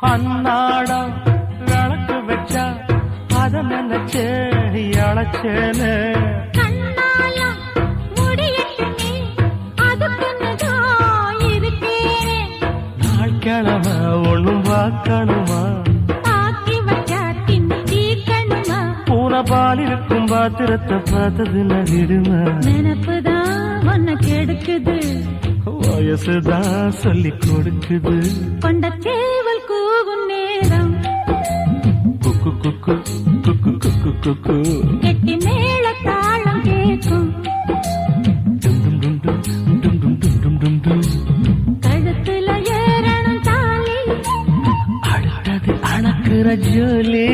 அன்னாடம் விளக்கு வச்சா அத நினைச்சே அழைச்சேனே நாள் கிழமை ஒண்ணும் பார்க்கணுமா பூனை பால் இருக்கும் பாத்திரத்தை பார்த்தது நடிடுமா நினப்புதான் ஒன்ன கெடுக்குது வயசுதான் சொல்லி கொடுக்குது கொண்ட சேவல் கூவும் நேரம் குக்கு குக்கு குக்கு குக்கு குக்கு கெட்டி மேல தாளம் கேட்கும் கழுத்துல ஏறணும் தாலி அடுத்தது அணக்குற ஜோலி